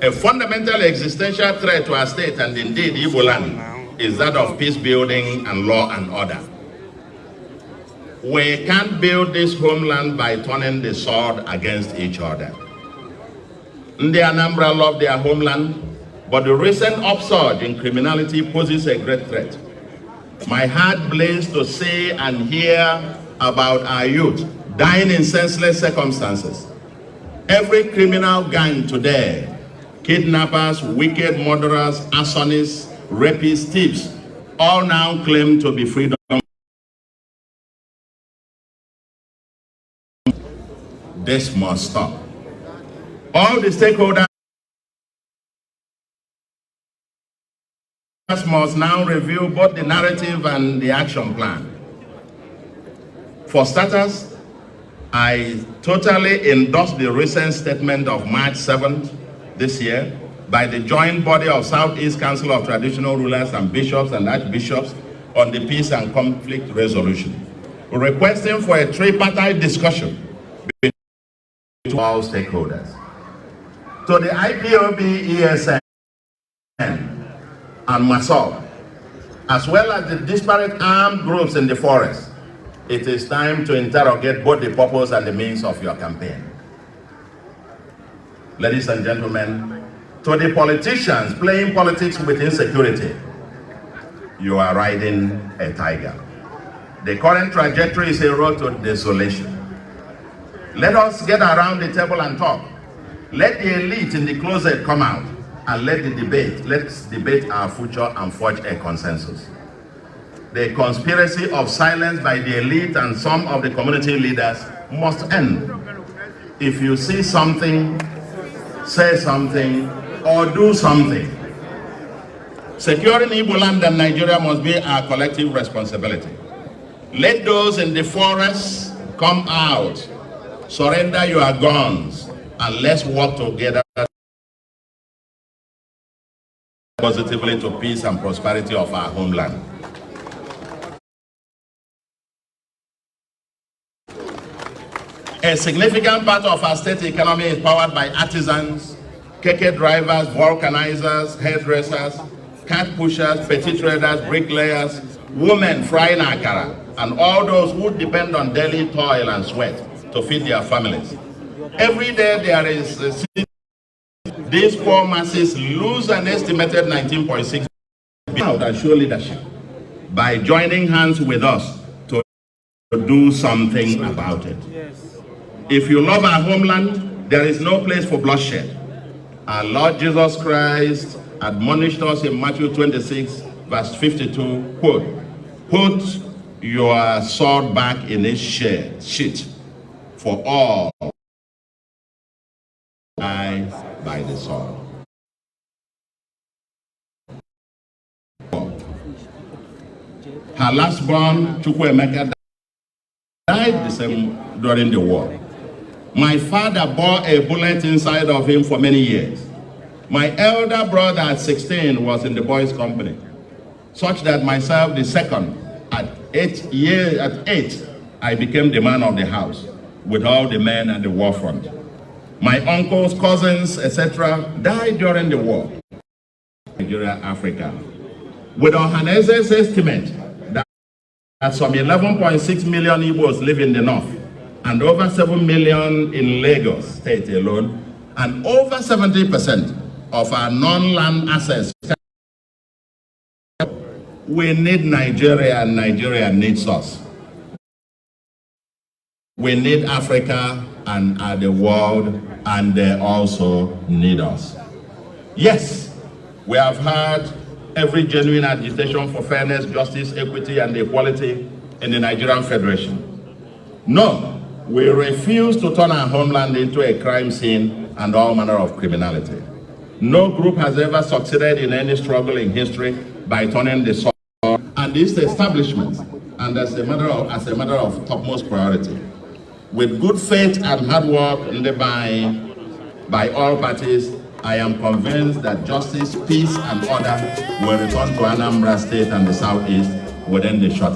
A fundamental existential threat to our state and indeed Igbo land is that of peace building and law and order. We can't build this homeland by turning the sword against each other. The Anambra love their homeland, but the recent upsurge in criminality poses a great threat. My heart bleeds to see and hear about our youth dying in senseless circumstances. Every criminal gang today, kidnappers, wicked murderers, arsonists, rapists, thieves, all now claim to be freedom. This must stop. All the stakeholders must now review both the narrative and the action plan. For starters, I totally endorse the recent statement of March 7th this year by the joint body of Southeast Council of Traditional Rulers and Bishops and Archbishops on the peace and conflict resolution, requesting for a tripartite discussion between all stakeholders. To the IPOB, ESN, and MASOB, as well as the disparate armed groups in the forest, it is time to interrogate both the purpose and the means of your campaign. Ladies and gentlemen, to the politicians playing politics with insecurity, you are riding a tiger. The current trajectory is a road to desolation. Let us get around the table and talk. Let the elite in the closet come out and let's debate our future and forge a consensus. The conspiracy of silence by the elite and some of the community leaders must end. If you see something, say something, or do something. Securing Igbo land and Nigeria must be our collective responsibility. Let those in the forests come out, surrender your guns, and let's work together positively to peace and prosperity of our homeland. A significant part of our state economy is powered by artisans, keke drivers, vulcanizers, hairdressers, cat pushers, petty traders, bricklayers, women frying akara, and all those who depend on daily toil and sweat to feed their families. Every day there is these poor masses lose an estimated 19.6 billion and show leadership by joining hands with us to do something about it. If you love our homeland, there is no place for bloodshed. Our Lord Jesus Christ admonished us in Matthew 26, verse 52, quote, "Put your sword back in its sheath, for all die by the sword." Her last born, Chukwuemeka, died the same during the war. My father bore a bullet inside of him for many years. My elder brother at 16 was in the boys' company, such that myself, the second, at 8, I became the man of the house with all the men at the war front. My uncles, cousins, etc. died during the war. Nigeria, Africa. With Ohanese's estimate that some 11.6 million Igbos live in the north, and over 7 million in Lagos state alone, and over 70% of our non-land assets. We need Nigeria, and Nigeria needs us. We need Africa and the world, and they also need us. Yes, we have had every genuine agitation for fairness, justice, equity, and equality in the Nigerian Federation. No, we refuse to turn our homeland into a crime scene and all manner of criminality. No group has ever succeeded in any struggle in history by turning the sword and this establishment, and as a matter of topmost priority. With good faith and hard work by all parties, I am convinced that justice, peace, and order will return to Anambra State and the Southeast within the short